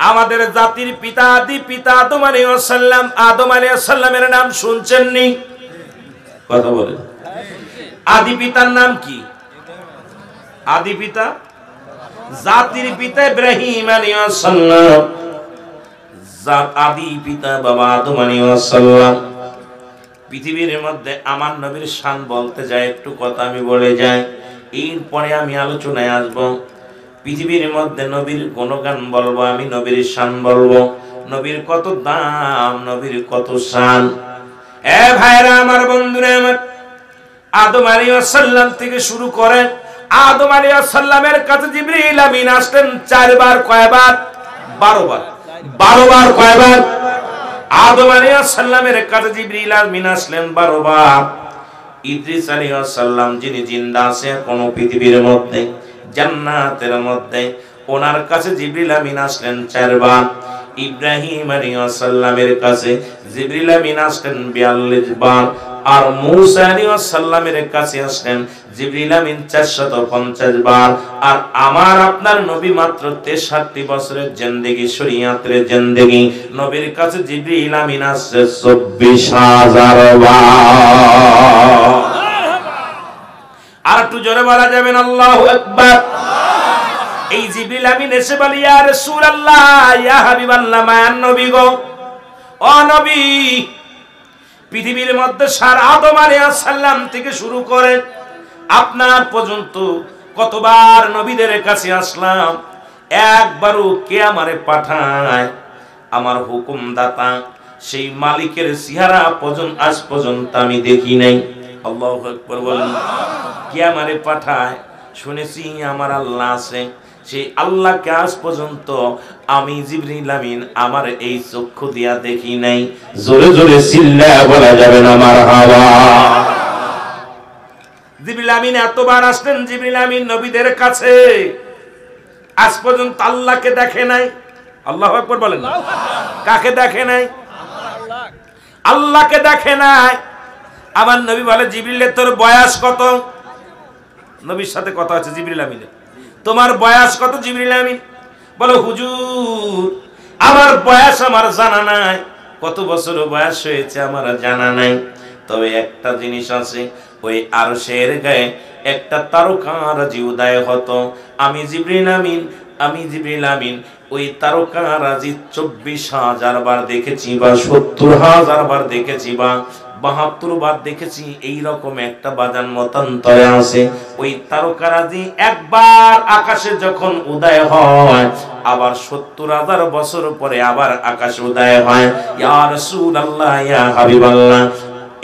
আমাদের জাতির পিতা আদি পিতা আদম আলাইহিস সালাম, আদম আলাইহিস সালামের নাম শুনছেননি? কথা বলেন। আদি পিতার নাম কি? আদি পিতা জাতির পিতা ইব্রাহিম আলাইহিস সালাম, আদি পিতা বাবা আদম আলাইহিস সালাম। পৃথিবীর মধ্যে আমার নবীর শান বলতে যায়, একটু কথা আমি বলে যাই, এরপরে আমি আলোচনায় আসব। পৃথিবীর মধ্যে নবীর গুণগান বলবো, আমি নবীর শান বলবো, নবীর কত দাম, নবীর কত শান। এ ভাইরা আমার, বন্ধুরা আমার, আদম আলাইহিস সালাম থেকে শুরু করে আদম আলাইহিস সালামের কাছে জিবরিল আমিন আসলেন 4 বার। কয়বার? 12 বার। 12 বার। কয়বার? আদম আলাইহিস সালামের কাছে জিবরিল আমিন আসলেন 12 বার। ইদ্রিস আলাইহিস সালাম যিনি জিন্দা আছে কোন পৃথিবীর মধ্যে, জান্নাতের মধ্যে, ওনার কাছে জিবরিল আমিন আসলেন 4 বার। ইব্রাহিম আলাইহিস সালামের কাছে জিবরিল আমিন আসলেন 42 বার। আর মূসা আলাইহিস সালামের কাছে আসলেন জিবরিল আমিন 450 বার। আর আমার আপনার নবী মাত্র 63 বছরের জিন্দেগি, শরীয়তের জিন্দেগি, নবীর কাছে জিবরিল আমিন আসছে 24,000 বার। আর একটু জোরে বলা যাবেন আল্লাহু আকবার। এই জিবরিল আমিন এসে বলি, ইয়া রাসূলুল্লাহ, ইয়া হাবিবাল্লাহ, মায়ার নবী গো, ও নবী, পৃথিবীর মধ্যে সার আদম আলাইহিস সালাম থেকে শুরু করে আপনার পর্যন্ত কতবার নবীদের কাছে আসলাম, একবারও কে আমারে পাঠায়? আমার হুকুমদাতা সেই মালিকের চেহারা পর্যন্ত আজ পর্যন্ত আমি দেখি নাই। আল্লাহু আকবার বলেন। কে আমারে পাঠায়? শুনেছি আমার আল্লাহ আছে, সেই আল্লাহকে আজ পর্যন্ত আমি জিবরিল আমিন আমার এই চক্ষু দিয়া দেখি নাই। জোরে জোরে চিল্লায়া বলা যাবে না মারহাবা। জিবরিল আমিন এতবার আসলেন, জিবরিল আমিন নবীদের কাছে আজ পর্যন্ত আল্লাহকে দেখে নাই। আল্লাহু আকবার বলেন। কাকে দেখে নাই? আল্লাহকে দেখে নাই। আমার নবী বলে, জিবরিলের তোর বয়স কত? নবীর সাথে কথা আছে জিবরিল আমিনের, তোমার বয়স কত? জিবরিল আমিন বলো, হুজুর আমার বয়স আমার জানা নাই, কত বছর বয়স হয়েছে আমার জানা নাই। তবে একটা জিনিস আছে, ওই আরশের গায়ে একটা তারকারাজি উদয় হতো, আমি জিবরিল আমিন ওই তারকারাজি 24,000 বার দেখেছি, বা 70,000 বার দেখেছি, বা 72 বার দেখেছি। এইরকম একটা বাজান মতান্তরে আছে। ওই তারকারাজি একবার আকাশে যখন উদয় হয়, আবার 70,000 বছর পরে আবার আকাশে উদয় হয়। ইয়া রাসূলুল্লাহ, ইয়া হাবিবাল্লাহ,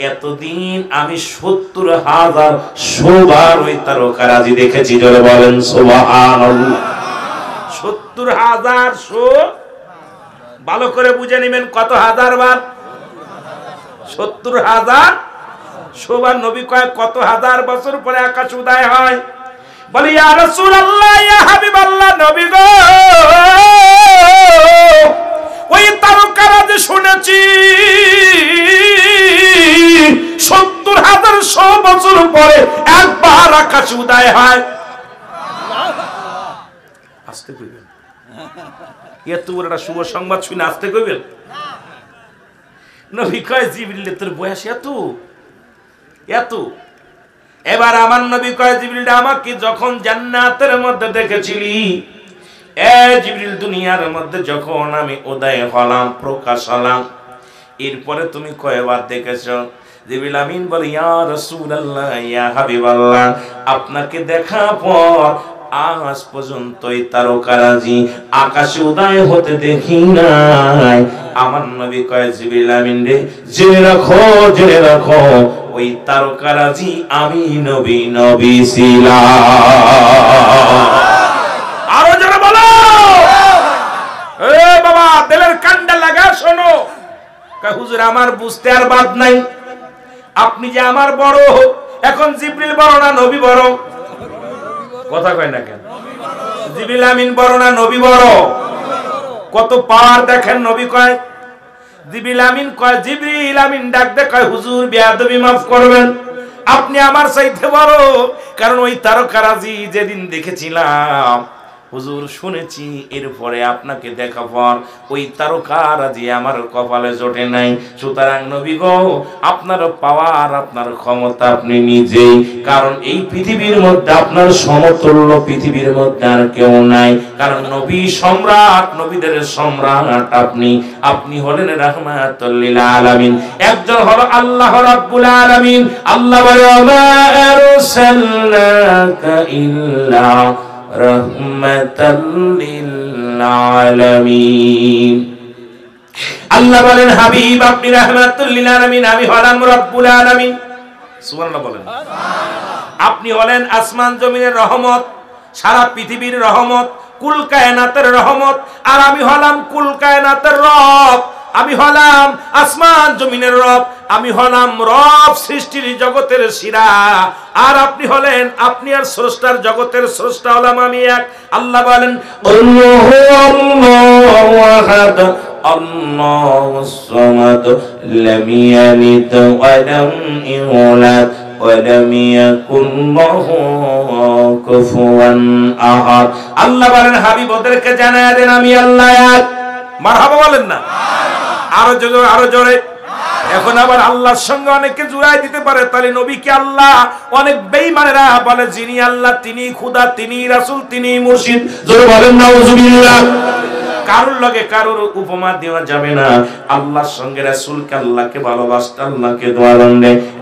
এতদিন আমি 70,000 বার ওই তারকারাজি দেখেছি। জোরে বলেন সুবহানাল্লাহ। 70,000 ভালো করে বুঝে নেবেন, কত হাজার বার? 70,000 বার। নবী কয় কত হাজার বছর পরে আকাশ উদয় হয়? বলি, ইয়া রাসূলুল্লাহ, ইয়া হাবিবাল্লাহ, নবী গো, ওই তারকারাজি শুনেছি 70,000 বছর পরে একবার আকাশ উদয় হয়। আস্তে কইবেন, এত বড় একটা শুভ সংবাদ শুনে আস্তে কইবেন। নবী কয়, জিবরিল তোর বয়স এত এত। এবার আমার নবী কয়, জিবরিল আমাকে যখন জান্নাতের মধ্যে দেখেছিলি, এ জিবরিল দুনিয়ার মধ্যে যখন আমি উদয় হলাম, প্রকাশ হলাম, এরপরে তুমি কয়বার দেখেছো? জিবরিল আমিন বলে, ইয়া রাসূলুল্লাহ, ইয়া হাবিবাল্লাহ, আপনাকে দেখা পর আজ পর্যন্ত এই তারকারাজি আকাশে উদয় হতে দেখি নাই। আমার নবী কয়, জিবরিল আমিন রে, জেনে রাখো, ওই তারকারাজি আমি নবী ছিলাম। আরো যারা বলো, এ বাবা দিলের কান্ডা লাগা শোনো। কয়, হুজুর আমার বুঝতে আর বাদ নাই, আপনি যে আমার বড়, এখন জিবরিল বড় না নবী বড়? কথা কয় না কেন? জিবরিল আমিন বড় না নবী বড়? কত পাওয়ার দেখেন। নবী কয়, জিবরিল আমিন ডাক দে কয়, হুজুর বেয়াদবি মাফ করবেন, আপনি আমার চাইতে বড়। কারণ ওই তারকারাজি যেদিন দেখেছিলাম, হুজুর শুনেছি এরপরে আপনাকে দেখা পর ওই তারকারাজি আমার কপালে জোটে নাই। সুতরাং নবী গো, আপনার পাওয়ার, আপনার ক্ষমতা আপনি নিজেই, কারণ এই পৃথিবীর মধ্যে আপনার সমতুল্য পৃথিবীর মধ্যে আর কেউ নাই। কারণ নবী সম্রাট, নবীদের সম্রাট আপনি। আপনি হলেন রাহমাতুল লিল আলামিন। একজন হলো আল্লাহ রাব্বুল আলামিন। আল্লাহ বলে মা আরসালনাকা ইল্লা রাহমাতাল লিল আলামিন। আল্লাহ বলেন হাবিব আপনি রাহমাতুল লিল আলামিন, আমি হলাম রব্বুল আলামিন। সুবহানাল্লাহ বলেন। আপনি হলেন আসমান জমিনের রহমত, সারা পৃথিবীর রহমত, কুল কায়নাতের রহমত। আর আমি হলাম কুল কায়নাতের রব, আমি হলাম আসমান জমিনের রব, আমি হলাম রব, সৃষ্টির জগতের শিরা। আর আপনি হলেন, আপনি আর স্রষ্টার জগতের স্রষ্টা হলাম আমি এক। আল্লাহ বলেন আল্লাহু আল্লাহু আহাদ আল্লাহুস সামাদ লাম ইয়ালিদ ওয়া লাম ইউলাদ ওয়া লাম ইয়াকুল লাহু কুফুয়ান আহাদ। আল্লাহ বলেন হাবিব ওদেরকে জানায়া দেন আমি আল্লাহ এক। মারহাবা বলেন না? আরো জোরে, আরো জোরে। এখন আবার আল্লাহর সঙ্গে অনেকে জুড়াই দিতে পারে, তাহলে নবীকে আল্লাহ। অনেক বেঈমানেরা বলে যিনি আল্লাহ তিনি খোদা, তিনি রাসূল, তিনি মুর্শিদ। জোরে বলেন নাউজুবিল্লাহ। কারোর লগে কারোর উপমা দেওয়া যাবে না। আল্লাহর সঙ্গে রাসূলকে, আল্লাহকে ভালোবাসতে, আল্লাহকে দোয়া দেন,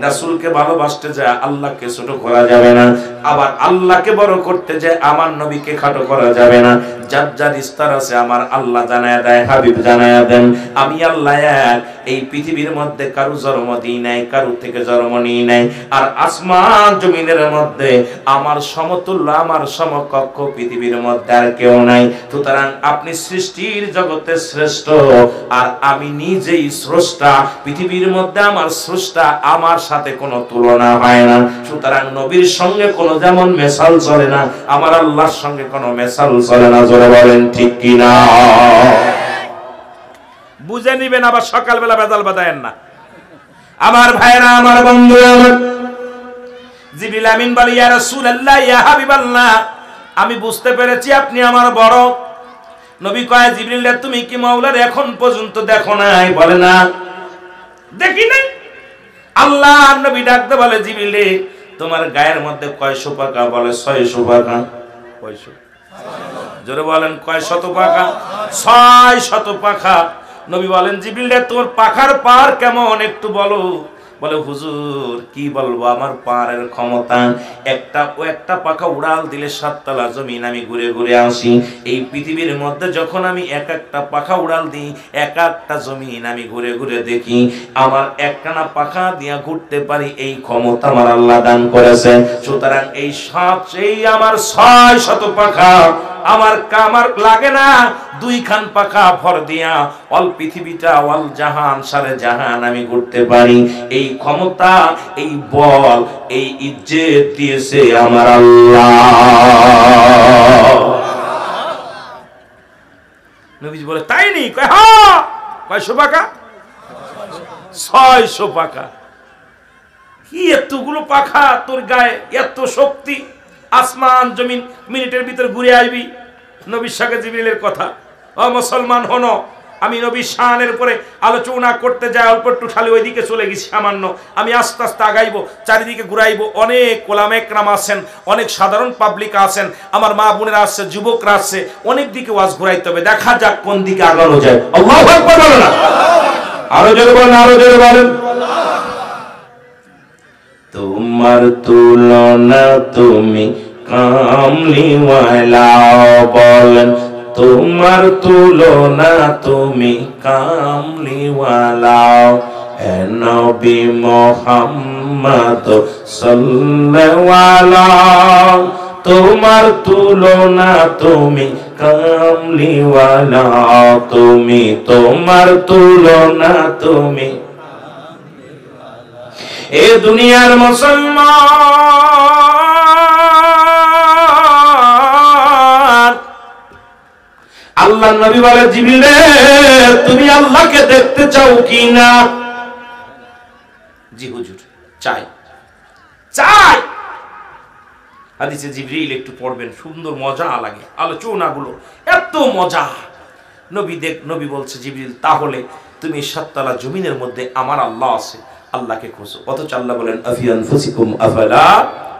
রাসূলকে ভালোবাসতে যায় আল্লাহকে ছোট করা যাবে না। আবার আল্লাহকে বড় করতে যায় আমার নবীকে খাটো করা যাবে না। যার যার ইস্তার আছে আমার আল্লাহ জানায়া দেয়, হাবিব জানায়া দেন আমি আল্লাহ এক। এই পৃথিবীর মধ্যে কারো জন্ম দিই নাই, কারো থেকে জন্ম নিই নাই। আর আসমান জমিনের মধ্যে আমার সমতুল্য, আমার সমকক্ষ পৃথিবীর মধ্যে আর কেউ নাই। সুতরাং আপনি সৃষ্টির জগতের শ্রেষ্ঠ, আর আমি নিজেই স্রষ্টা। পৃথিবীর মধ্যে আমার স্রষ্টা, আমার সাথে কোনো তুলনা হয় না। সুতরাং নবীর সঙ্গে কোনো যেমন মেসাল চলে না, আমার আল্লাহর সঙ্গে কোনো মেসাল চলে না। জোরে বলেন ঠিক কিনা? বুঝে নিবেন, আবার সকালবেলা বেজাল বাঁধায়েন না। আমার ভাইরা, আমার বন্ধু, আমার জিবরিল আমিন বলে ইয়া রাসূলুল্লাহ, ইয়া হাবিবাল্লাহ, আমি বুঝতে পেরেছি আপনি আমার বড়। নবী কয় জিবরিল তুমি কি মাওলার এখন পর্যন্ত দেখো নাই? বলে না, দেখি নাই। আল্লাহ নবী ডাকতে বলে জিবরিল তোমার গায়ের মধ্যে কয়শো পাখা? বলে 600 পাখা। কয়শো? জোরে বলেন কয়শত পাখা? 600 পাখা। নবী বলেন জিবরিল তোর পাখার পার কেমন একটু বলো। বলে হুজুর কি বলবো, আমার পারের ক্ষমতা একটা পাখা উড়াল দিলে 7 তলা জমিন আমি ঘুরে ঘুরে আসি। এই পৃথিবীর মধ্যে যখন আমি একটা পাখা উড়াল দিই, একটা জমিন আমি ঘুরে ঘুরে দেখি। আমার একটানা পাখা দিয়া ঘুরতে পারি, এই ক্ষমতা আমার আল্লাহ দান করেছে। সুতরাং এই আমার 600 পাখা আমার কামার লাগে না। 2 খান পাখা ভর দিয়া অল পৃথিবীটা, অল জাহান, সারে জাহান আমি ঘুরতে পারি। এই ক্ষমতা, এই বল, এই ইজ্জত দিয়েছে আমার আল্লাহ। নবীজি বলে তাই নেই? কয় হ্যাঁ। কয়শো পাখা? 600 পাখা। কি এতগুলো পাখা তোর গায়ে, এত শক্তি? আসমান জমিন মিনিটের ভিতর ঘুরে আসবি। নবীর সঙ্গে জিবরিলের কথা। ও মুসলমান হনো, আমি নবীর শানের উপরে আলোচনা করতে যাই, অল্প একটু খালি ওইদিকে চলে গেছি সামান্য। আমি আস্তে আস্তে আগাইবো, চারিদিকে ঘুরাইবো। অনেক ওলামা একরাম আছেন, অনেক সাধারণ পাবলিক আছেন, আমার মা বোনেরা আসছে, যুবকরা আসছে, অনেক দিকে ওয়াজ ঘুরাইতে হবে। দেখা যাক কোন দিকে আগানো যায়। আল্লাহু আকবার বলেন না? আরো জোরে বলেন, আরো জোরে বলেন। তোমার তুলনা তুমি কামলিওয়ালা। বলেন তোমার তুলনা তুমি কামলিওয়ালা। হে নবী মুহাম্মদ সাল্লাল্লাহু আলাইহি, তোমার তুলনা তুমি কামলিওয়ালা। তুমি, তোমার তুলনা তুমি। এ দুনিয়ার মুসলমান, আল্লাহ নবী বলে জিবরিল তুমি আল্লাহকে দেখতে চাও কি না? জি হুজুর চাই, চাই। হাদিসে জিবরিল একটু পড়বেন, সুন্দর মজা লাগে আলোচনাগুলো, এত মজা। নবী বলছে জিবরিল, তাহলে তুমি সাততলা জমিনের মধ্যে আমার আল্লাহ আছে, আল্লাহকে খোঁজো। অথচ আল্লাহ বলেন আফি আনফুসিকুম আফালা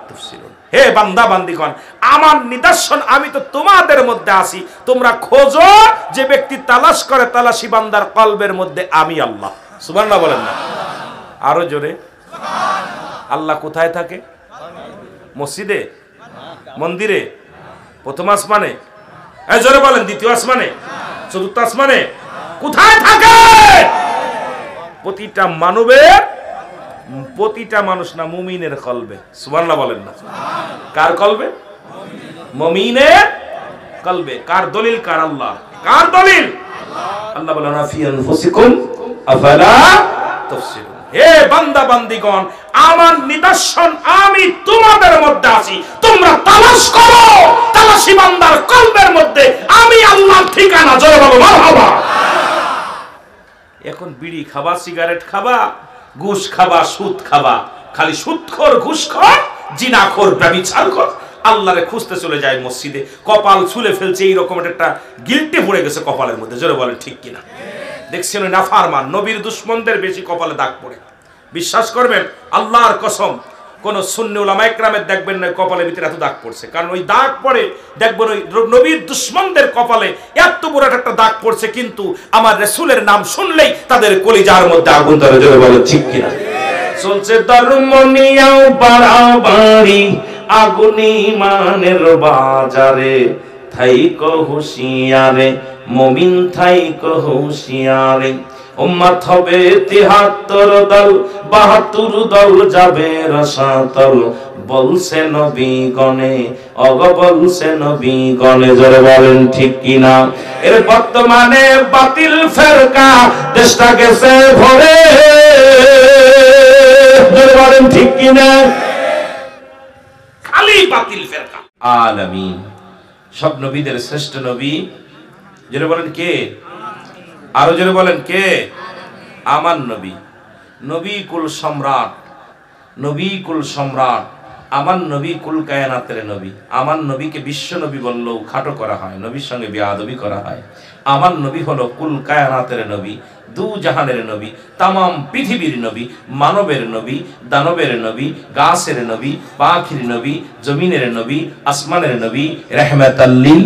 তুবসিরুন, হে বান্দা বান্দিগণ, আমার নিদর্শন আমি তো তোমাদের মধ্যে আছি, তোমরা খোঁজো। যে ব্যক্তি তালাশ করে তালাশি বান্দার কলবের মধ্যে আমি আল্লাহ। সুবহানাল্লাহ বলেন না? আরো জোরে। আল্লাহ কোথায় থাকে? মসজিদে, মন্দিরে, প্রথম আসমানে, জোরে বলেন, দ্বিতীয় আসমানে, চতুর্থ আসমানে, কোথায় থাকে? প্রতিটা মানবের, প্রতিটা মানুষ না, মুমিনের কলবে। সুবহানাল্লাহ বলেন না? কার কলবে? মুমিনের কলবে। কার দলিল? কার আল্লাহ। কার দলিল? আল্লাহ বলেন আফি আনফুসিকুম আফালা তুবসিরুন, হে বান্দা বান্দিগণ, আমার নিদর্শন আমি তোমাদের মধ্যে আছি, তোমরা তালাশ করো তালাশি বান্দার কলবের মধ্যে আমি আল্লাহর ঠিকানা। জয় বলো মারহাবা। এখন বিড়ি খাবা, সিগারেট খাবা, ঘুষ খাবা, সুদ খাবা, খালি সুদখোর, ঘুষখোর, জিনাখোর, ব্যভিচারখোর, আল্লাহরে খুঁজতে চলে যায় মসজিদে, কপাল ছুলে ফেলছে, এইরকম একটা গিল্টে পড়ে গেছে কপালের মধ্যে। জোরে বলেন ঠিক কিনা? দেখছেন নাফারমান নবীর দুশমনদের বেশি কপালে দাগ পড়ে। বিশ্বাস করবেন, আল্লাহর কসম, কোন সুন্নি উলামা ইকরামের দেখবেন না কপালের ভিতরে এত দাগ পড়ছে। কারণ ওই দাগ পড়ে দেখবেন ওই নবীর দুশমনদের কপালে এত বড় একটা দাগ পড়ছে, কিন্তু আমার রাসূলের নাম শুনলেই তাদের কলিজার মধ্যে আগুন ধরে। জোরে বলেন ঠিক কিনা? চলছে ধর্ম নিয়াও বাড়াবাড়ি, আগুনি মানের বাজারে, থাইকো হুঁশিয়ারে মুমিন, থাইকো হুঁশিয়ারে। উম্মত হবে ৭৩ দল, ৭২ দল যাবে রসাতল, বলছে নবী গণে, অগ বলছে নবী গণে। জোরে বলেন ঠিক কিনা? এর বর্তমানে বাতিল ফেরকা দেশটা গেছে ভরে। জোরে বলেন ঠিক কিনা? খালি বাতিল ফেরকা। আলামিন, সব নবীদের শ্রেষ্ঠ নবী। জোরে বলেন কে? আরো জোরে বলেন কে? আমার নবী, নবী কুল সম্রাট, নবী কুল সম্রাট, আমার নবী কুল কায়নাতের নবী। আমার নবীকে বিশ্ব নবী বললেও খাটো করা হয়, নবীর সঙ্গে বেয়াদবি করা হয়। আমার নবী হলো কুল কায়নাতের নবী, দু জাহানের নবী, তামাম পৃথিবীর নবী, মানবের নবী, দানবের নবী, গাছের নবী, পাখির নবী, জমিনের নবী, আসমানের নবী, রাহমাতাল লিল।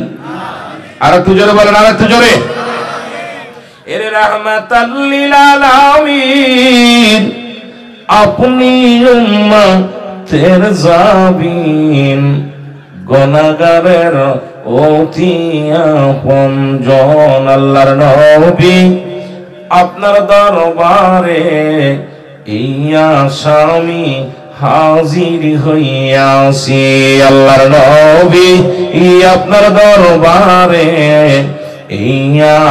আর একটু জোরে বলেন, আর একটু জোরে। এর রাহমাতাল লিল আলামিন, আপনি উম্মতের জাবিন, গুনাহগারের অতি আপনজন। আল্লাহর নবী আপনার দরবারে এই আসামি হাজির হইয়াছি। আল্লাহর নবী আপনার দরবারে এই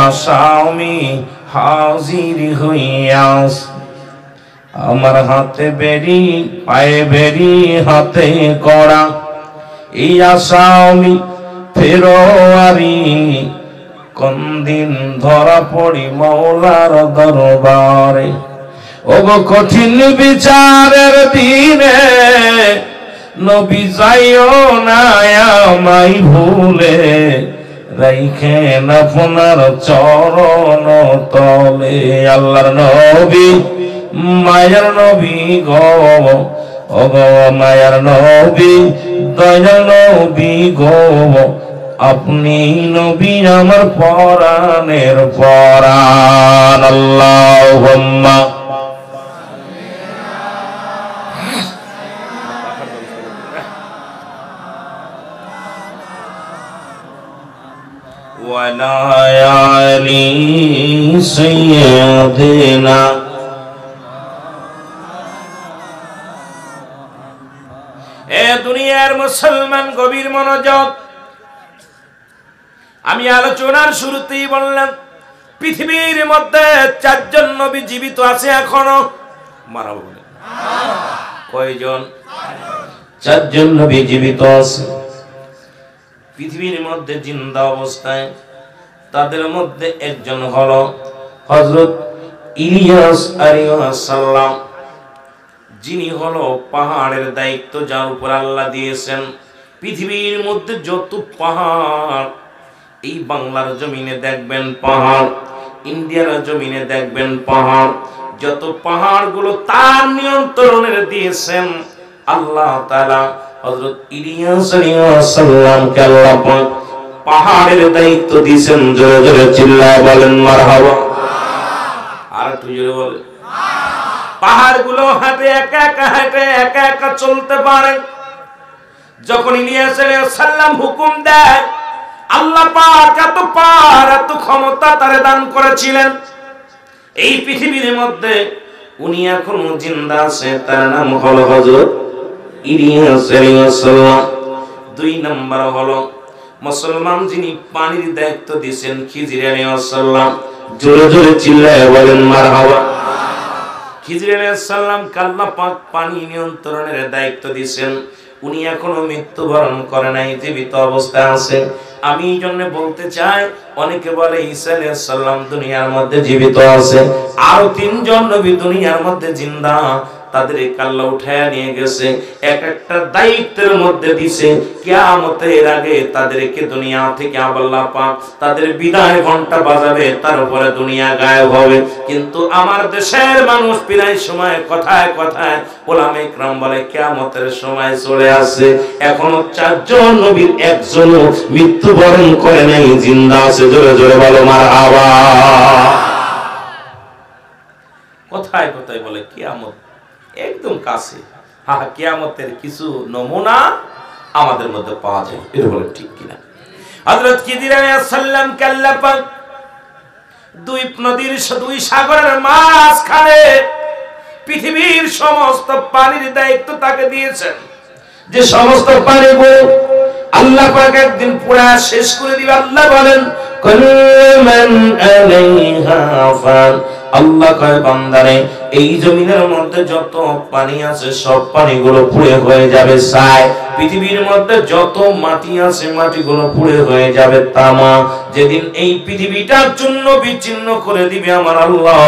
আসামি হাজির হইয়াছি। আমার হাতে বেরি, পায়ে বেরি, হাতে কড়া, এই আসামি ফেরোয়ারি, কোন দিন ধরা পড়ি মওলার দরবারে। ওগো কঠিন বিচারের দিনে নবী যাইও না আমায় ভুলে, রাইখেন আপনার চরণ তলে। আল্লাহর নবী মায়ার নবী গো, ওগো মায়ার নবী, দয়ার নবী গো, আপনি নবী আমার পরাণের পরাণ। আল্লাহুম্মা ওয়ালা আলি সাইয়্যিদিনা। এ দুনিয়ার মুসলমান গভীর মনোযোগ। আমি আলোচনার শুরুতেই বললাম পৃথিবীর মধ্যে ৪ জন নবী জীবিত আছে এখনো। মারহাবা বলেন। কয়জন? ৪ জন নবী জীবিত আছে পৃথিবীর মধ্যে জিন্দা অবস্থায়। তাদের মধ্যে একজন হলো হযরত ইলিয়াস আলাইহিস সালাম, যিনি হলো পাহাড়ের দায়িত্ব যার উপর আল্লাহ দিয়েছেন। পৃথিবীর মধ্যে যত পাহাড়, এই বাংলার জমিনে দেখবেন পাহাড়, ইন্ডিয়ার জমিনে দেখবেন পাহাড়, যত পাহাড়গুলো তার নিয়ন্ত্রণের দিয়েছেন আল্লাহ তাআলা। হযরত ইলিয়াস আলাইহিস সালামকে আল্লাহ পাক পাহাড়ের দায়িত্ব দিয়েছেন। জোরে জোরে চিল্লায় বলেন মারহাবা। আর একটু জোরে বলেন। পাহাড়গুলো হাঁটে একা একা, হাঁটে একা একা চলতে পারে। যখন ইলিয়াস আলাইহিস সালাম হুকুম দেয়, আল্লাহ পাক এত পার এত ক্ষমতা তারে দান করেছিলেন। এই পৃথিবীর মধ্যে উনি এখনো জিন্দা আছে, তার নাম হলো হযরত ইলিয়াস আলাইহিস সালাম। 2 নম্বর হলো মুসলমান যিনি পানির দায়িত্ব দিয়েছেন খিজির আলাইহিস সালাম। জোরে জোরে চিল্লায় বলেন মারহাবা। খিজির আলাইহিস সালাম আল্লাহ পাক পানি নিয়ন্ত্রণের দায়িত্ব দিয়েছেন। উনি এখনো মৃত্যুবরণ করে নাই, জীবিত অবস্থায় আছেন। আমি এই জন্য বলতে চাই, অনেকে বলে ঈসা আলাইহিস সালাম দুনিয়ার মধ্যে জীবিত আছে, আরো 3 জন নবী দুনিয়ার মধ্যে জিন্দা, তাদের আল্লাহ উঠায়া নিয়ে গেছে। এক একটা দায়িত্বের মধ্যে দিছে। কিয়ামতের আগে তাদেরকে দুনিয়া থেকে আল্লাহ পাক তাদের বিদায় ঘন্টা বাজাবে, তারপরে দুনিয়া গায়েব হবে। কিন্তু আমার দেশের মানুষ প্রায় সময় কথায় কথায় ওলামা ইকরাম বলে কিয়ামতের সময় চলে আসে, এখনো 4 জন নবীর একজনও মৃত্যুবরণ করে নাই, জিন্দা আছে। জোরে জোরে বলো মারহাবা। কথায় কথায় বলে কিয়ামত একদম কাছে। হ্যাঁ, কিয়ামতের কিছু নমুনা আমাদের মধ্যে পাওয়া যায়, এটা বলে ঠিক কিনা? হযরত খিজির আলাইহিস সালাম আল্লাহ পাক 2 নদীর 2 সাগরের মাঝখানে পৃথিবীর সমস্ত পানির দায়িত্ব তাকে দিয়েছেন। যে সমস্ত পানিগুলো আল্লাহ পাক একদিন পুরা শেষ করে দিবে। আল্লাহ বলেন কুল্লুমান আলাইহা ফান। আল্লাহ কয় বান্দারে, এই জমিনের মধ্যে যত পানি আছে সব পানিগুলো পুড়ে হয়ে যাবে ছাই। পৃথিবীর মধ্যে যত মাটি আছে মাটিগুলো পুড়ে হয়ে যাবে তামা। যেদিন এই পৃথিবীটা চূর্ণ বিচ্ছিন্ন করে দিবে আমার আল্লাহ,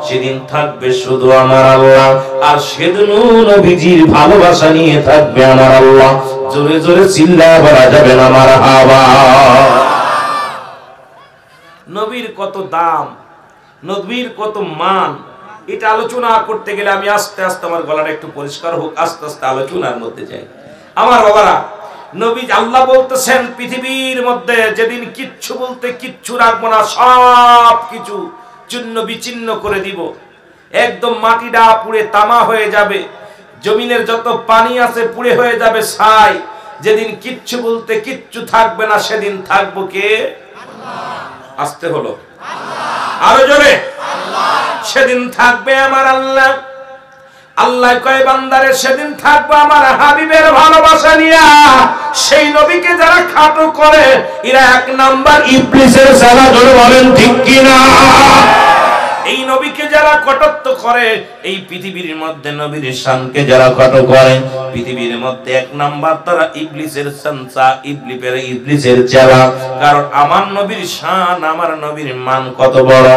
সেদিন থাকবে শুধু আমার আল্লাহ, আর সেদিন নবীজির ভালোবাসা নিয়ে থাকবে আমার আল্লাহ। জোরে জোরে চিল্লায় বলা যাবে না মারহাবা। নবীর কত দাম, নবীর কত মান, এটা আলোচনা করতে গেলে আমি আস্তে আস্তে আমার গলাটা একটু পরিষ্কার হোক, আস্তে আস্তে আলোচনার মধ্যে যাই। আমার বাবারা, নবী আল্লাহ বলতেছেন পৃথিবীর মধ্যে যেদিন কিচ্ছু বলতে কিচ্ছু রাখবো না, সব কিছু চূর্ণ বিচ্ছিন্ন করে দিব, একদম মাটিটা পুড়ে তামা হয়ে যাবে, জমিনের যত পানি আছে পুড়ে হয়ে যাবে ছাই। যেদিন কিচ্ছু বলতে কিচ্ছু থাকবে না, সেদিন থাকবো কে? আল্লাহ। আসতে হলো আরো জোরে, সেদিন থাকবে আমার আল্লাহ। আল্লাহ কয় বান্দারে, সেদিন থাকবো আমার হাবিবের ভালোবাসা নিয়া। সেই নবীকে যারা খাটো করে এরা 1 নাম্বার ইবলিসের সালা। জোরে বলেন ঠিক কিনা? এই নবীকে যারা কটাক্ষ করে, এই পৃথিবীর মধ্যে নবীর শানকে যারা কটাক্ষ করে, পৃথিবীর মধ্যে 1 নাম্বার তারা ইবলিসের সন্সা, ইবলিসের চেলা। কারণ আমার নবীর শান, আমার নবীর মান কত বড়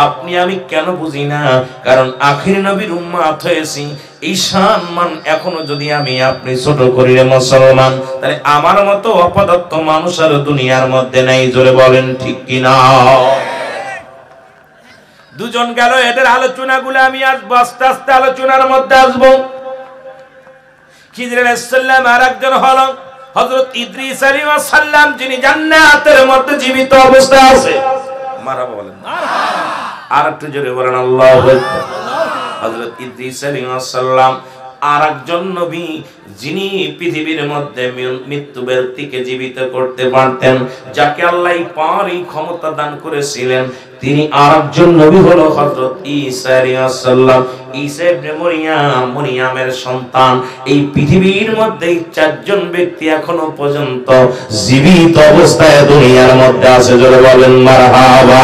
আপনি আমি কেন বুঝি না? কারণ আখির নবীর উম্মত হয়েছি। এই শান মান এখনো যদি আমি আপনি ছোট করি রে মুসলমান, তাহলে আমার মতো অপদার্থ মানুষ আর দুনিয়ার মধ্যে নাই। জোরে বলেন ঠিক কিনা? দুজন গেল, এদের আলোচনাগুলো আমি আসবো, আস্তে আস্তে আলোচনার মধ্যে আসবো। খিজির আলাইহিস সালাম আর একজন হলো হযরত ইদ্রিস আলাইহিস সালাম, যিনি জান্নাতের মধ্যে জীবিত অবস্থায় আছে। মারহাবা বলেন। আর একটু জোরে বলেন আল্লাহু আকবার। হযরত ইদ্রিস আলাইহিস সালাম আর একজন নবী, যিনি পৃথিবীর মধ্যে মৃত্যু ব্যক্তিকে জীবিত করতে পারতেন, যাকে আল্লাহ পারি ক্ষমতা দান করেছিলেন, তিনি আরেকজন নবী হলো হযরত ঈসা আলাইহিস সালাম। ঈসা ইবনে মরিয়ম, মরিয়মের সন্তান। এই পৃথিবীর মধ্যে 4 জন ব্যক্তি এখনো পর্যন্ত জীবিত অবস্থায় দুনিয়ার মধ্যে আছে। জোরে বলেন মারহাবা।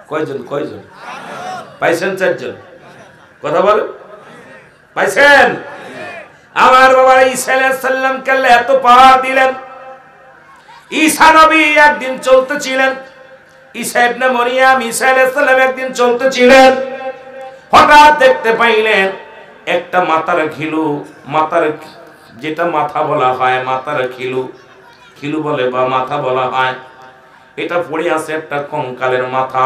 কয়জন? কয়জন পাইছেন? 4 জন। কথা বলেন, পাইছেন? আমার বাবা ঈসা আলাইহিস সালামকে আল্লাহ এত পাওয়ার দিলেন। ঈসা নবী একদিন চলতেছিলেন, ঈসা ইবনে মরিয়ম, ঈসা আলাইহিস সালাম একদিন চলতেছিলেন, হঠাৎ দেখতে পাইলেন একটা মাথার ঘিলু, মাথার যেটা মাথা বলা হয়, মাথার খিলু, খিলু বলে বা মাথা বলা হয়, এটা পড়ে আছে একটা কঙ্কালের মাথা।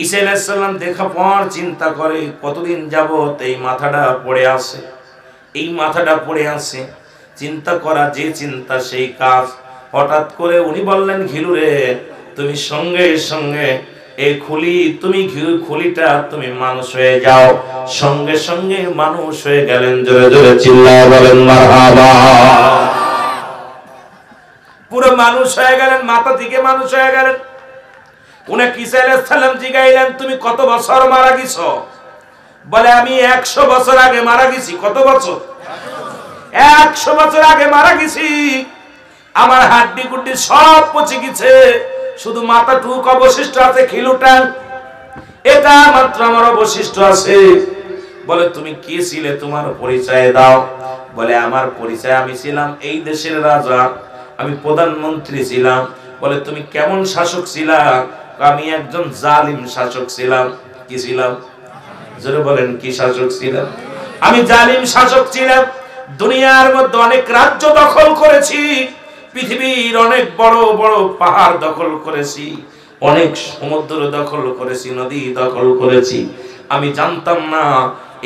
ঈসা আলাইহিস সালাম দেখা পর চিন্তা করে কতদিন যাবত এই মাথাটা পড়ে আছে, এই মাথাটা পড়ে আছে। চিন্তা করা যে চিন্তা সেই কাজ। হঠাৎ করে উনি বললেন, ঘিলু রে, তুমি সঙ্গে সঙ্গে এই খুলিটা তুমি মানুষ হয়ে যাও। সঙ্গে সঙ্গে মানুষ হয়ে গেলেন। জোরে জোরে চিল্লায় বলেন মারহাবা। পুরো মানুষ হয়ে গেলেন, মাথা থেকে মানুষ হয়ে গেলেন। উনাকে ঈসা আলাইহিস সালাম জিগাইলেন, তুমি কত বছর মারা গেছো? বলে, আমি 100 বছর আগে মারা গেছি। কত বছর? 100 বছর আগে মারা গেছি। আমার হাড্ডি গুড্ডি সব পচে গেছে, শুধু মাথাটুক অবশিষ্ট আছে, খিলুটা এটা মাত্র আমার অবশিষ্ট আছে। বলে, তুমি কি ছিলে? তোমার পরিচয় দাও। বলে, আমার পরিচয়, আমি ছিলাম এই দেশের রাজা, আমি প্রধানমন্ত্রী ছিলাম। বলে, তুমি কেমন শাসক ছিলা? আমি একজন জালিম শাসক ছিলাম। কি ছিলাম? জোরে বলেন, কি শাসক ছিলাম? আমি জালিম শাসক ছিলাম। দুনিয়ার মধ্যে অনেক রাজ্য দখল করেছি, পৃথিবীর অনেক বড় বড় পাহাড় দখল করেছি, অনেক সমুদ্র দখল করেছি, নদী দখল করেছি। আমি জানতাম না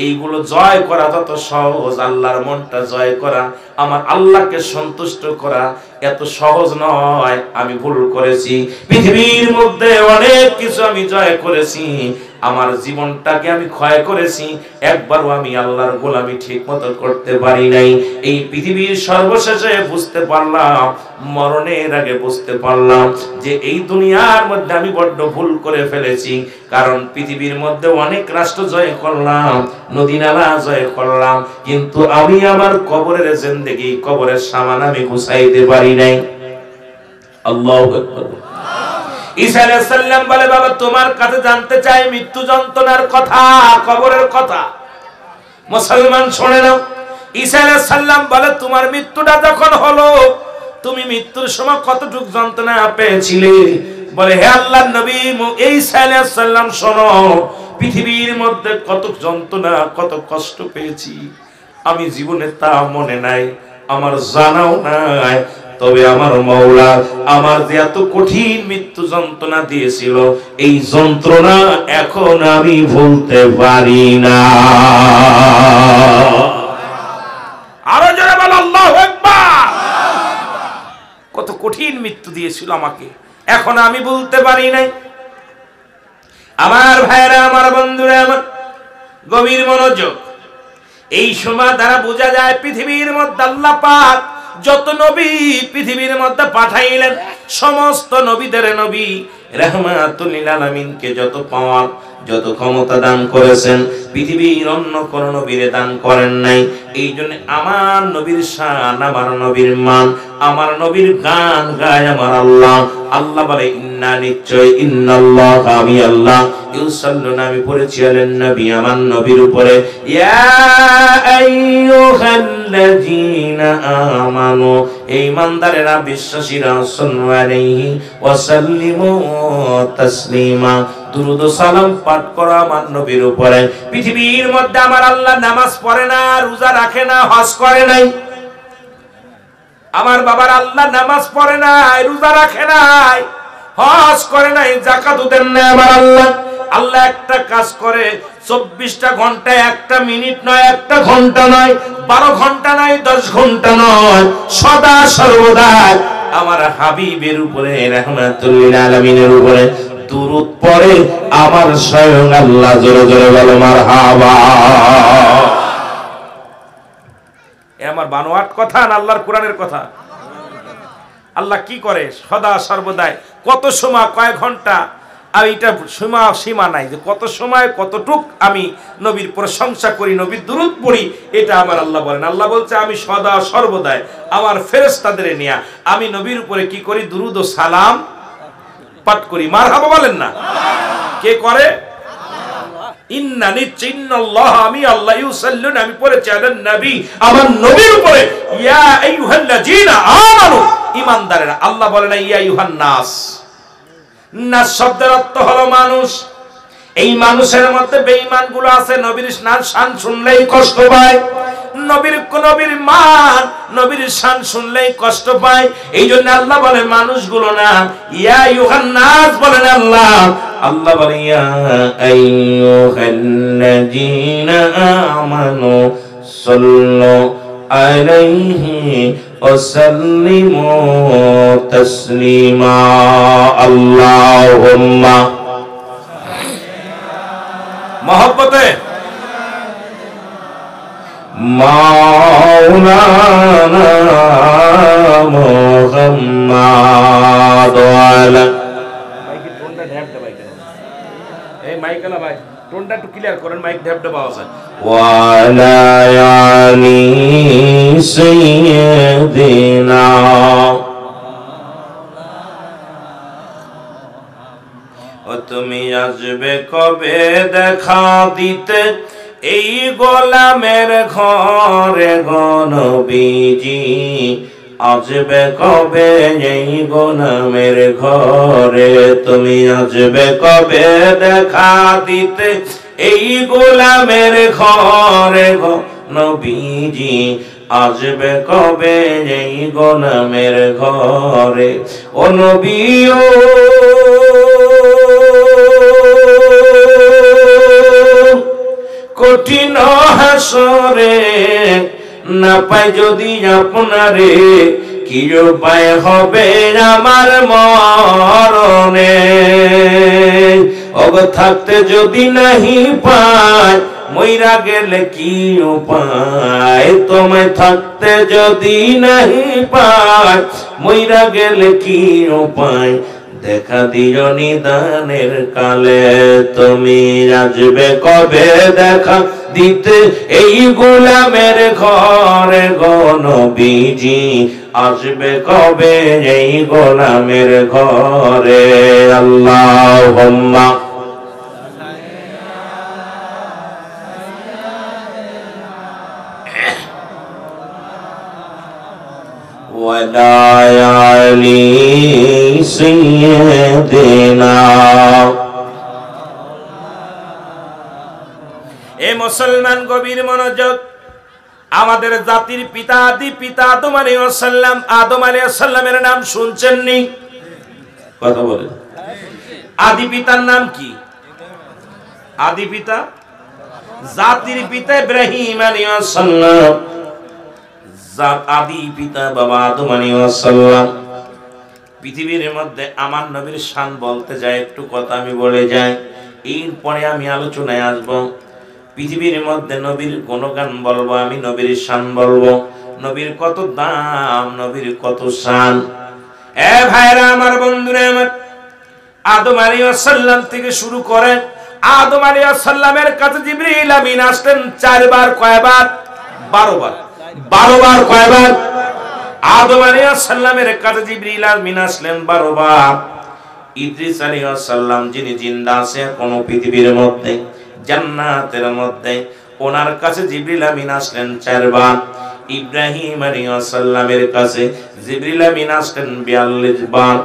এইগুলো জয় করা যত সহজ, আল্লাহর মনটা জয় করা, আমার আল্লাহকে সন্তুষ্ট করা এত সহজ নয়। আমি ভুল করেছি। পৃথিবীর মধ্যে অনেক কিছু আমি জয় করেছি, আমার জীবনটাকে আমি ক্ষয় করেছি। একবারও আমি আল্লাহর গোলামি ঠিক মতো করতে পারি নাই। এই পৃথিবীর সর্বশেষে বুঝতে পারলাম, মরণের আগে বুঝতে পারলাম যে এই দুনিয়ার মধ্যে আমি বড্ড ভুল করে ফেলেছি। কারণ পৃথিবীর মধ্যে অনেক রাষ্ট্র জয় করলাম, নদী নালা জয় করলাম, কিন্তু আমি আমার কবরের জিন্দেগি, কবরের সামান আমি গুছাইতে পারি নাই। আল্লাহু আকবার। ঈসা আলাইহিস সালাম বলে, বাবা, তোমার কাছে জানতে চাই মৃত্যু যন্ত্রণার কথা, কবরের কথা। মুসলমান শুনে নাও। ঈসা আলাইহিস সালাম বলে, তোমার মৃত্যুটা যখন হলো, তুমি মৃত্যুর সময় কতটুকু যন্ত্রণা পেয়েছিলে? বলে, হে আল্লাহর নবী ঈসা আলাইহিস সালাম, শোনো, পৃথিবীর মধ্যে কত যন্ত্রণা, কত কষ্ট পেয়েছি আমি জীবনে তা মনে নাই, আমার জানাও নাই। তবে আমার মাওলা আমার যে এত কঠিন মৃত্যু যন্ত্রণা দিয়েছিল, এই যন্ত্রণা এখন আমি ভুলতে পারি না। আরো জোরে বল আল্লাহু আকবার। কত কঠিন মৃত্যু দিয়েছিল আমাকে, এখন আমি বলতে পারি নাই। আমার ভাইরা, আমার বন্ধুরা, আমার গভীর মনোযোগ। এই সময় দ্বারা বোঝা যায় পৃথিবীর মধ্যে আল্লাহ পাক যত নবী পৃথিবীর মধ্যে পাঠাইলেন, সমস্ত নবীদের নবী রাহমাতুল লিল আলামিনকে যত পাওয়ার, যত ক্ষমতা দান করেছেন, পৃথিবীর অন্য কোন নবীরে দান করেন নাই। এই জন্য আমার নবীর শান, আমার নবীর মান, আমার নবীর গান গায় আমার আল্লাহ। আল্লাহ বলে, ইন্না, নিশ্চয়, ইন্নাল্লাহ, আমি আল্লাহ, ইউসাল্লুনা, আমি পড়েছি, আলেন নবী, আমার নবীর উপরে, ইয়া আইয়ুহাল্লাযীনা আমানু, এই ইমানদারেরা, বিশ্বাসীরা, সাল্লু আলাইহি ওয়া সাল্লিমু তাসলিমা, দুরূদ ও সালাম পাঠ করা আমার নবীর উপরে। পৃথিবীর মধ্যে আমার আল্লাহ নামাজ পড়ে না, রোজা রাখে না, হজ করে নাই। আমার বাবার আল্লাহ নামাজ পড়ে নাই, রোজা রাখে নাই, হজ করে নাই, যাকাত দেন না। আমার আল্লাহ একটা কাজ করে 24টা ঘন্টায়, একটা মিনিট নয়, একটা ঘন্টা নয়, 12 ঘন্টা নয়, 10 ঘন্টা নয়, সদা সর্বদা আমার হাবিবের উপরে, রাহমাতুল লিল আলামিনের উপরে দুরূদ পড়ে আমার স্বয়ং আল্লাহ। জোরে জোরে বলো মারহাবা। এ আমার বানোয়াট কথা না আল্লাহর কোরআনের কথা। আল্লাহ কি করে সদা সর্বদাই, কত সময়, কয় ঘন্টা, আর এটা সীমা নাই যে কত সময় কতটুক আমি নবীর প্রশংসা করি, নবীর দুরূদ পড়ি, এটা আমার আল্লাহ বলেন। আল্লাহ বলছে, আমি সদা সর্বদাই আমার ফেরেশতাদের নিয়ে আমি নবীর উপরে কি করি? দুরূদ ও সালাম পাঠ করি। মারহাবা বলেন না? কে করে? ইন্না, নিশ্চয়, ইন্নাল্লাহ, আমি আল্লাহ, ইউসাল্লুনা, আমি পড়েছি, আলান নবী, আমার নবীর উপরে, ইয়া আইয়ুহাল্লাযীনা আমানু, ঈমানদারেরা। আল্লাহ বলে না ইয়া আইয়ুহান নাস। নাস শব্দের অর্থ হলো মানুষ। এই মানুষের মধ্যে বেঈমানগুলো আছে, নবীর শান শুনলেই কষ্ট পায়। নবীর মান নবীর শান শুনলেই কষ্ট পায়। এই জন্য আল্লাহ বলে মানুষগুলো না, ইয়া আইয়ুহান নাস বলেন আল্লাহ বলে ইয়া আইয়ুহাল্লাযীনা আমানু সাল্লু আলাইহি ওয়া সাল্লিমু তাসলিমা। আল্লাহুম্মা মহব্বতে মাওলানা মুহাম্মাদ ওয়ালা মাইকে টোনটা ঢ্যাপ দে ভাই, এই মাইক আলা ভাই টোনটা একটু ক্লিয়ার করেন, মাইক ঢ্যাপ দে পাওয়া যায়। ওয়ালা আলি সাইয়্যিদিনা ও তুমি আসবে কবে দেখা দিতে এই গোলামের ঘরে গো নবীজি, আসবে কবে এই গোলামের ঘরে, তুমি আসবে কবে দেখা দিতে এই গোলামের ঘরে গো নবীজি, আসবে কবে এই গোলামের ঘরে। ও নবী ও কঠিন হাসরে না পাই যদি আপনারে, কি উপায় হবে আমার মরণে, অগ থাকতে যদি নাহি পাই মইরা গেলে কি উপায়, তোমায় থাকতে যদি নাহি পাই মইরা গেলে কি উপায়, দেখা দিও নিদানের কালে, তুমি আসবে কবে দেখা দিতে এই গোলামের ঘরে গো নবীজি, আসবে কবে এই গোলামের ঘরে। আল্লাহুম্মা ওয়ালা আলি সাইয়্যিদিনা। এ মুসলমান গভীর মনোযোগ, আমাদের জাতির পিতা আদি পিতা আদম আলাইহিস সালাম, আদম আলাইহিস সালামের নাম শুনছেন নি? কথা বলেন। আদি পিতার নাম কি? আদি পিতা জাতির পিতা ইব্রাহিম আলাইহিস সালাম, আদি পিতা বাবা আদম আলাইহিস সালাম। পৃথিবীর মধ্যে আমার নবীর শান বলতে যায় একটু কথা আমি বলে যাই, এরপরে আমি আলোচনায় আসব। পৃথিবীর মধ্যে নবীর গুণগান বলবো, আমি নবীর শান বলবো, নবীর কত দাম, নবীর কত শান। এ ভাইরা আমার, বন্ধুরা আমার, আদম আলাইহিস সালাম থেকে শুরু করে আদম আলাইহিস সালামের কাছে জিবরিল আমিন আসলেন 4 বার, কয়বার? 12 বার। 12 বার কয়বার? আদম আলাইহিস সালামের কাছে জিবরিল আমিন আসলেন 12 বার। ইদ্রিস আলাইহিস সালাম যিনি জিন্দা আছে কোন পৃথিবীর মধ্যে জান্নাতের মধ্যে, ওনার কাছে জিবরিল আমিন আসলেন 4 বার। ইব্রাহিম আলাইহিস সালামের কাছে জিবরিল আমিন আসলেন 42 বার।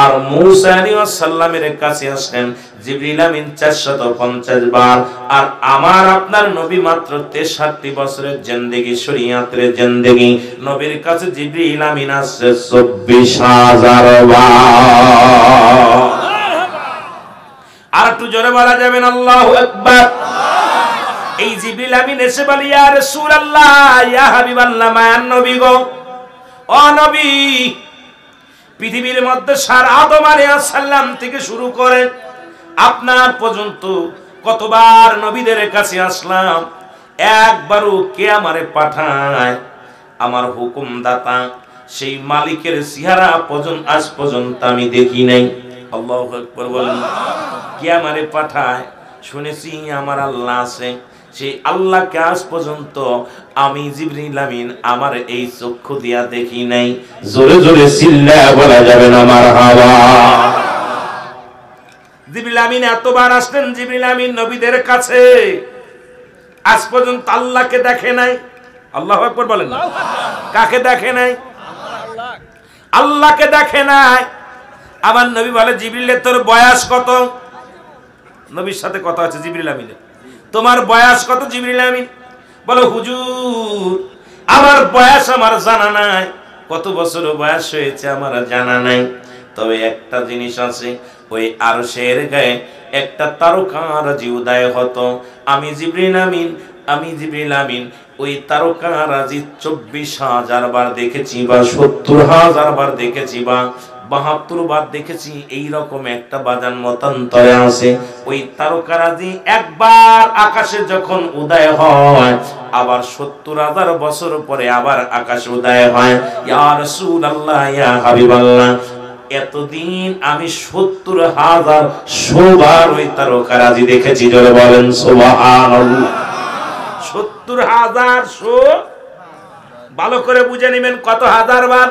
আর মূসা আলাইহিস সালামের কাছে আসলেন জিবরিল আমিন 450 বার। আর আমার আপনার নবী মাত্র 63 বছরের জিন্দেগি, শরীয়তের জিন্দেগি, নবীর কাছে জিবরিল আমিন আসছে 24,000 বার। আর একটু জোরে বলা যাবেন আল্লাহু আকবার। এই জিবরিল আমিন এসে বলে, ইয়া রাসূলুল্লাহ, ইয়া হাবিবাল্লাহ, মায়ার নবী গো, ও নবী, পৃথিবীর মধ্যে সারা আদম আলাইহিস সালাম থেকে শুরু করে আপনার পর্যন্ত কতবার নবীদের কাছে আসলাম, একবারও কে আমারে পাঠায় আমার হুকুমদাতা সেই মালিকের চেহারা পর্যন্ত আজ পর্যন্ত আমি দেখি নাই। আল্লাহু আকবার বলেন। কে আমারে পাঠায়? শুনেছি আমার আল্লাহ আছে, সেই আল্লাহকে আজ পর্যন্ত আমি জিবরিল আমিন আমার এই চক্ষু দিয়া দেখি নাই। জোরে জোরে চিল্লায়া বলা যাবে না মারহাবা। জিবরিল আমিন এতবার আসলেন, জিবরিল আমিন নবীদের কাছে আজ পর্যন্ত আল্লাহকে দেখে নাই। আল্লাহু আকবার বলেন। কাকে দেখে নাই? আল্লাহকে দেখে নাই। আমার নবী বলে, জিবরিলের তোর বয়স কত? নবীর সাথে কথা আছে জিবরিল আমিনের, তোমার বয়স কত? জিবরিল আমিন বলে, হুজুর আমার বয়স আমার জানা নাই, কত বছর বয়স হয়েছে আমার জানা নাই। তবে একটা জিনিস আছে, ওই আরশের গায়ে একটা তারকারাজি উদয় হতো। আমি জিবরিল আমিন ওই তারকারাজি 24,000 বার দেখেছি, বা 70,000 বার দেখেছি, বা 72 বার দেখেছি। এইরকম একটা বাজান মতান্তরে আছে। ওই তারকারাজি একবার আকাশে যখন উদয় হয়, আবার 70,000 বছর পরে আবার আকাশে উদয় হয়। ইয়া রাসূলুল্লাহ, ইয়া হাবিবাল্লাহ, এতদিন আমি 70,000 বার ওই তারকারাজি দেখেছি। জোরে বলেন সুবহানাল্লাহ। 70,000 ভালো করে বুঝে নেবেন, কত হাজার বার?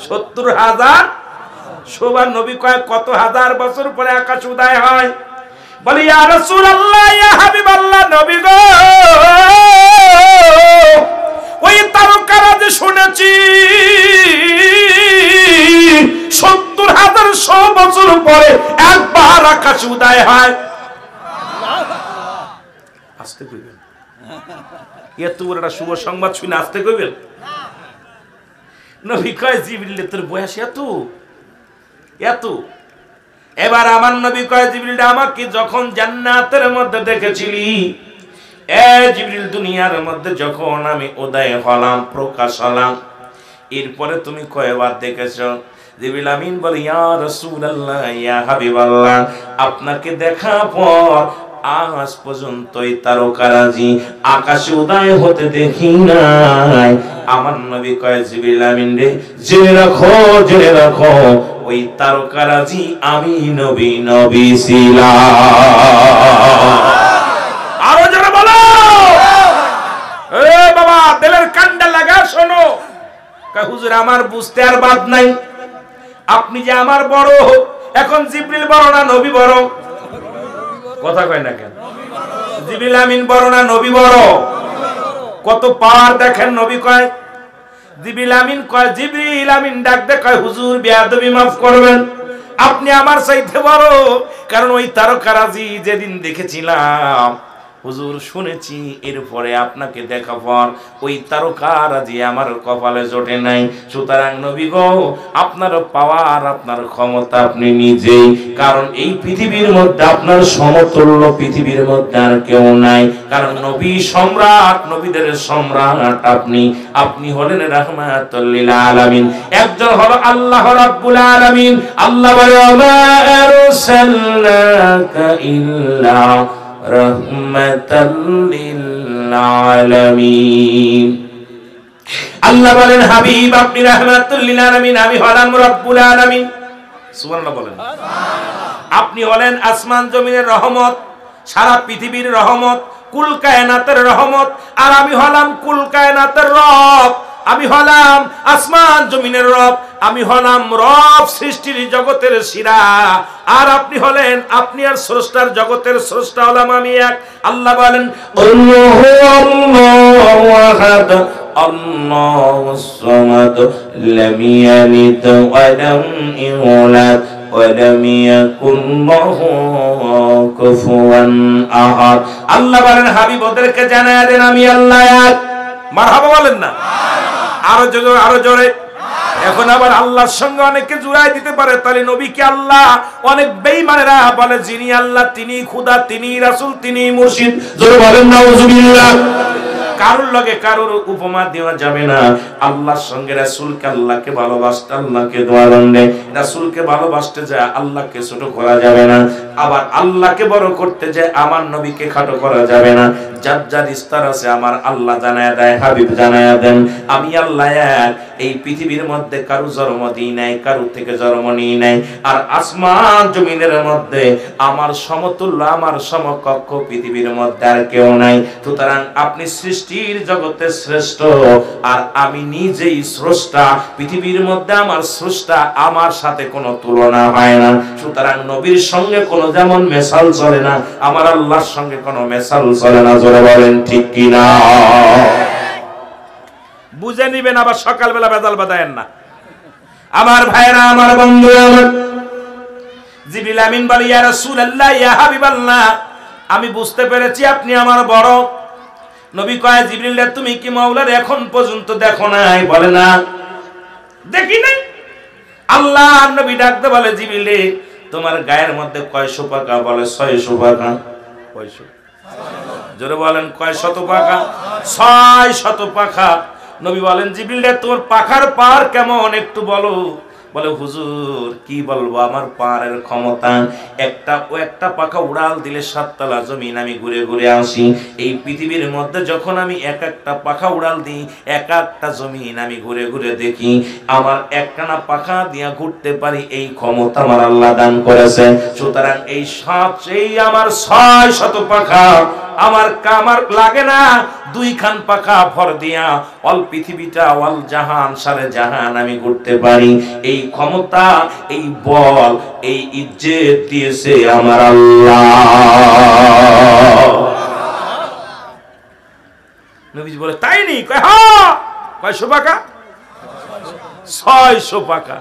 70,000 বার। নবী কয় কত হাজার বছর পরে আকাশ উদয় হয়। বলি ইয়া রাসূলুল্লাহ, ইয়া হাবিবাল্লাহ, নবী গো, ওই তারকারাজি শুনেছি 70,000 বছর পরে একবার আকাশ উদয় হয়। আসতে কইবেন, এত বড় একটা শুভ সংবাদ শুনে আসতে কইবেন? নবী কয় জিবরিল, তোর বয়স এত এত? এবার আমার নবী কয় জিবরিল, আমাকে যখন জান্নাতের মধ্যে দেখেছিলি, এ জিবরিল, দুনিয়ার মধ্যে যখন আমি উদয় হলাম, প্রকাশ হলাম, এরপরে তুমি কয়বার দেখেছো? জিবরিল আমিন বলে, ইয়া রাসূলুল্লাহ, ইয়া হাবিবাল্লাহ, আপনাকে দেখা পর আজ পর্যন্ত এই তারকারাজি আকাশে উদয় হতে দেখি নাই। আমার নবী কয় জিবরিল আমিন রে, জেনে রাখো, ওই তারকারাজি আমি নবী ছিলাম। আরো যারা বলো, এ বাবা, দিলের কান্ডা লাগা শোনো। কয় হুজুর, আমার বুঝতে আর বাদ নাই, আপনি যে আমার বড়, এখন জিবরিল বড় না নবী বড়? কথা কয় না কেন? জিবরিল আমিন বড় না নবী বড়? কত পাওয়ার দেখেন। নবী কয়, জিবরিল আমিন ডাক দে কয়, হুজুর বেয়াদবি মাফ করবেন, আপনি আমার চাইতে বড়। কারণ ওই তারকারাজি যেদিন দেখেছিলাম হুজুর, শুনেছি, এরপরে আপনাকে দেখা পর ওই তারকারাজি আমার কপালে জোটে নাই। সুতরাং নবী গো, আপনার পাওয়ার, আপনার ক্ষমতা আপনি নিজেই। কারণ এই পৃথিবীর মধ্যে আপনার সমতুল্য পৃথিবীর মধ্যে আর কেউ নাই। কারণ নবী সম্রাট, নবীদের সম্রাট আপনি হলেন রাহমাতুল লিল আলামিন। একজন হলো আল্লাহ রাব্বুল আলামিন। আল্লাহ বলে, মা আরসালনাকা ইল্লা রাহমাতাল লিল আলামিন। আল্লাহ বলেন, হাবিব, আপনি রাহমাতুল লিল আলামিন, আমি হলাম রব্বুল আলামিন। সুবহানাল্লাহ বলেন। আপনি হলেন আসমান জমিনের রহমত, সারা পৃথিবীর রহমত, কুল কায়নাতের রহমত। আর আমি হলাম কুল কায়নাতের রব, আমি হলাম আসমান জমিনের রব, আমি হলাম রব, সৃষ্টির জগতের শিরা। আর আপনি হলেন, আপনি আর স্রষ্টার জগতের স্রষ্টা হলাম আমি এক। আল্লাহ বলেন, আল্লাহু আহাদ আল্লাহুস সামাদ লাম ইয়ালিদ ওয়া লাম ইউলাদ ওয়া লাম ইয়াকুল লাহু কুফুয়ান আহাদ। আল্লাহ বলেন, হাবিব ওদেরকে জানায়া দেন আমি আল্লাহ এক। মারহাবা বলেন না? আরো জোরে। এখন আবার আল্লাহর সঙ্গে অনেকে জুড়াই দিতে পারে, তাহলে নবী কি আল্লাহ? অনেক বেঈমানেরা বলে, যিনি আল্লাহ তিনি খোদা, তিনি রাসূল, তিনি মুর্শিদ। জোরে বলেন নাউজুবিল্লাহ। কারোর লগে কারোর উপমা দেওয়া যাবে না। আল্লাহর সঙ্গে রাসূলকে, আল্লাহকে ভালোবাসতে আল্লাহকে দোয়া দেন, রাসূলকে ভালোবাসতে যায় আল্লাহকে ছোট করা যাবে না। আবার আল্লাহকে বড় করতে যায় আমার নবীকে খাটো করা যাবে না। যার যার ইস্তার আছে আমার আল্লাহ জানায়া দেয়, হাবিব জানায়া দেন, আমি আল্লাহ এক। এই পৃথিবীর মধ্যে কারো জন্ম দিই নাই, কারো থেকে জন্ম নিই নাই। আর আসমান জমিনের মধ্যে আমার সমতুল্য, আমার সমকক্ষ পৃথিবীর মধ্যে আর কেউ নাই। সুতরাং আপনি সৃষ্টির জগতের শ্রেষ্ঠ, আর আমি নিজেই স্রষ্টা। পৃথিবীর মধ্যে আমার স্রষ্টা, আমার সাথে কোনো তুলনা হয় না। সুতরাং নবীর সঙ্গে কোনো যেমন মেসাল চলে না, আমার আল্লাহর সঙ্গে কোনো মেসাল চলে না। জোরে বলেন ঠিক কিনা? বুঝে নিবেন, আবার সকালবেলা বেদাল বাদায়েন না। আমার ভাইরা, আমার বন্ধু, আমার জিবরিল আমিন বলে, ইয়া রাসূলুল্লাহ, ইয়া হাবিবাল্লাহ, আমি বুঝতে পেরেছি আপনি আমার বড়। নবী কয় জিবরিল তুমি কি মাওলার এখন পর্যন্ত দেখো নাই? বলে না, দেখি নাই। আল্লাহ নবী ডাকতে বলে জিবরিল তোমার গায়ের মধ্যে কয়শো পাখা? বলে 600 পাখা। কয়শো? জোরে বলেন কয় শত পাখা? 600 পাখা। নবী বলেন জিবরিল তোর পাখার পার কেমন একটু বলো। বলে হুজুর কি বলবো, আমার পারের ক্ষমতা একটা পাখা উড়াল দিলে 7 তলা জমিন আমি ঘুরে ঘুরে আসি। এই পৃথিবীর মধ্যে যখন আমি একটা পাখা উড়াল দিই, একটা জমিন আমি ঘুরে ঘুরে দেখি। আমার একখানা পাখা দিয়া ঘুরতে পারি, এই ক্ষমতা আমার আল্লাহ দান করেছে। সুতরাং এই আমার 600 পাখা আমার লাগে না। 2 খান পাখা ভর দিয়া অল পৃথিবীটা অল জাহান সারে জাহান আমি ঘুরতে পারি। এই ক্ষমতা, এই বল, এই ইজ্জত দিয়েছে আমার আল্লাহ। নবীজি বলে তাই নি? কয় হ্যাঁ। কয়শো পাখা? 600 পাখা।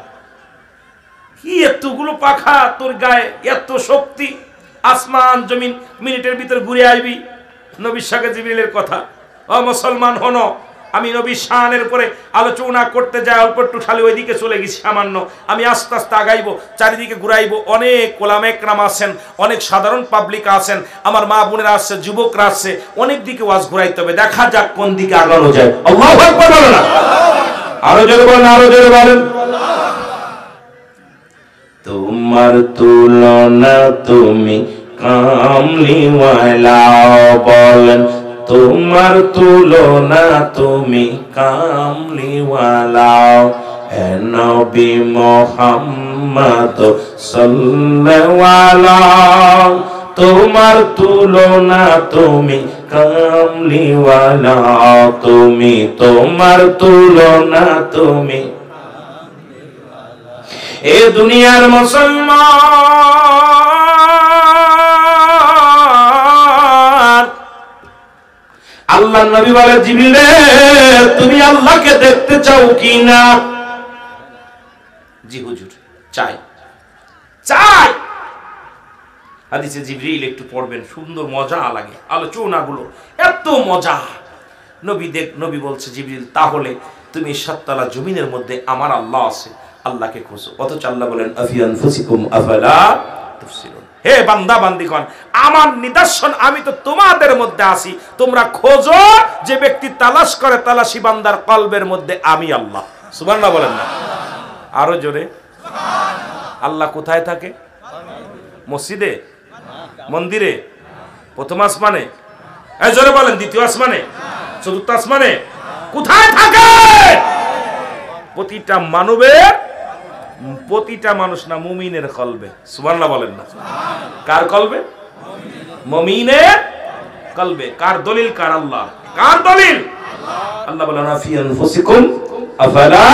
কি এতগুলো পাখা তোর গায়ে, এত শক্তি? আসমান জমিন মিনিটের ভিতর ঘুরে আসবি। নবীর সাথে জিবরিলের কথা। ও মুসলমান হনো, আমি নবীর শানের উপরে আলোচনা করতে যাই, অল্প একটু খালি ওইদিকে চলে গেছি সামান্য। আমি আস্তে আস্তে আগাইবো, চারিদিকে ঘুরাইবো। অনেক ওলামা একরাম আছেন, অনেক সাধারণ পাবলিক আছেন, আমার মা বোনেরা আসছে, যুবকরা আসছে, অনেক দিকে ওয়াজ ঘুরাইতে হবে। দেখা যাক কোন দিকে আগানো যায়। আল্লাহু আকবার বলেন না? আরো জোরে বলেন, আরো জোরে বলেন। তোমার তুলনা তুমি কামলিওয়ালা। বলেন তোমার তুলনা তুমি কামলিওয়ালা। হে নবী মুহাম্মদ সাল্লাল্লাহু আলাইহি, তোমার তুলনা তুমি কামলিওয়ালা। তুমি তোমার তুলনা তুমি। এ দুনিয়ার মুসলমান, আল্লাহর নবী বলে জিবরিল তুমি আল্লাহকে দেখতে চাও কি না? জি হুজুর চাই। চাই। হাদিসে জিবরিল একটু পড়বেন, সুন্দর মজা লাগে আলোচনাগুলো, এত মজা। নবী বলছে জিবরিল তাহলে তুমি 7 তলা জমিনের মধ্যে আমার আল্লাহ আছে, আল্লাহকে খোঁজো। অথচ আল্লাহ বলেন আফি আনফুসিকুম আফালা তুবসিরুন। হে বান্দা বান্দিগণ, আমার নিদর্শন আমি তো তোমাদের মধ্যে আছি, তোমরা খোঁজো। যে ব্যক্তি তালাশ করে তালাশি বান্দার কলবের মধ্যে আমি আল্লাহ। সুবহানাল্লাহ বলেন না? আরো জোরে। আল্লাহ কোথায় থাকে? মসজিদে, মন্দিরে, প্রথম আসমানে? এই জোরে বলেন। দ্বিতীয় আসমানে, চতুর্থ আসমানে? কোথায় থাকে? প্রতিটা মানবের, প্রতিটা মানুষ না, মুমিনের কলবে। সুবহানাল্লাহ বলেন না? কার কলবে? মুমিনের কলবে। কার দলিল? কার আল্লাহ। কার দলিল? আল্লাহ বলেন আফি আনফুসিকুম আফালা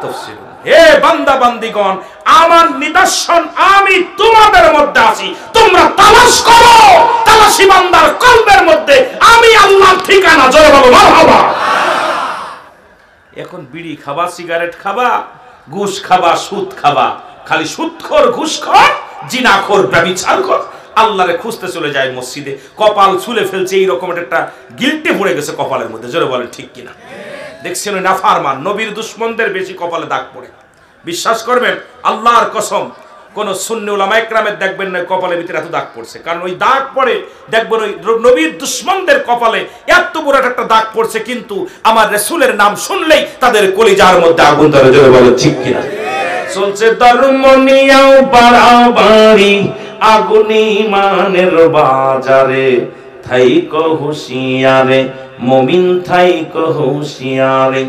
তুবসিরুন। হে বান্দা বান্দিগণ, আমার নিদর্শন আমি তোমাদের মধ্যে আছি, তোমরা তালাশ করো। তালাশি বান্দার কলবের মধ্যে আমি আল্লাহর ঠিকানা। জোরে বলো মারহাবা। এখন বিড়ি খাবা, সিগারেট খাবা, ঘুষ খাবা, সুদ খাবা, খালি সুদখোর, ঘুষখোর, জিনাখোর, ব্যভিচারখোর, আল্লাহরে খুঁজতে চলে যায় মসজিদে, কপাল ছুলে ফেলছে, এইরকম একটা গিল্টে পড়ে গেছে কপালের মধ্যে। জোরে বলেন ঠিক কিনা? দেখছেন ওই নাফরমান নবীর দুশমনদের বেশি কপালে দাগ পড়ে। বিশ্বাস করবেন আল্লাহর কসম, কোন সুন্নি উলামা একরামের দেখবেন না কপালের ভিতরে এত দাগ পড়ছে। কারণ ওই দাগ পড়ে দেখবেন ওই নবীর দুশমনদের কপালে এত বড় একটা দাগ পড়ছে, কিন্তু আমার রাসূলের নাম শুনলেই তাদের কলিজার মধ্যে আগুন ধরে। জোরে বলেন ঠিক কিনা? চলছে ধর্ম নিয়াও বাড়াবাড়ি, আগুন ঈমানের বাজারে। থাইকো হুঁশিয়ারে মুমিন, থাইকো হুঁশিয়ারে।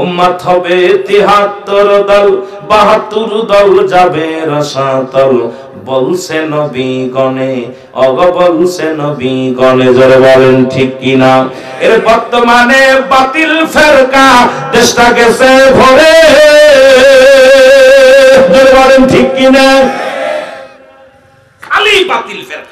উম্মত হবে ৭৩ দল, ৭২ দল যাবে রসাতল। বলছে নবী গণে, অগ বলছে নবী গণে। জোরে বলেন ঠিক কিনা? এর বর্তমানে বাতিল ফেরকা দেশটা গেছে ভরে। জোরে বলেন ঠিক কিনা? খালি বাতিল ফেরকা।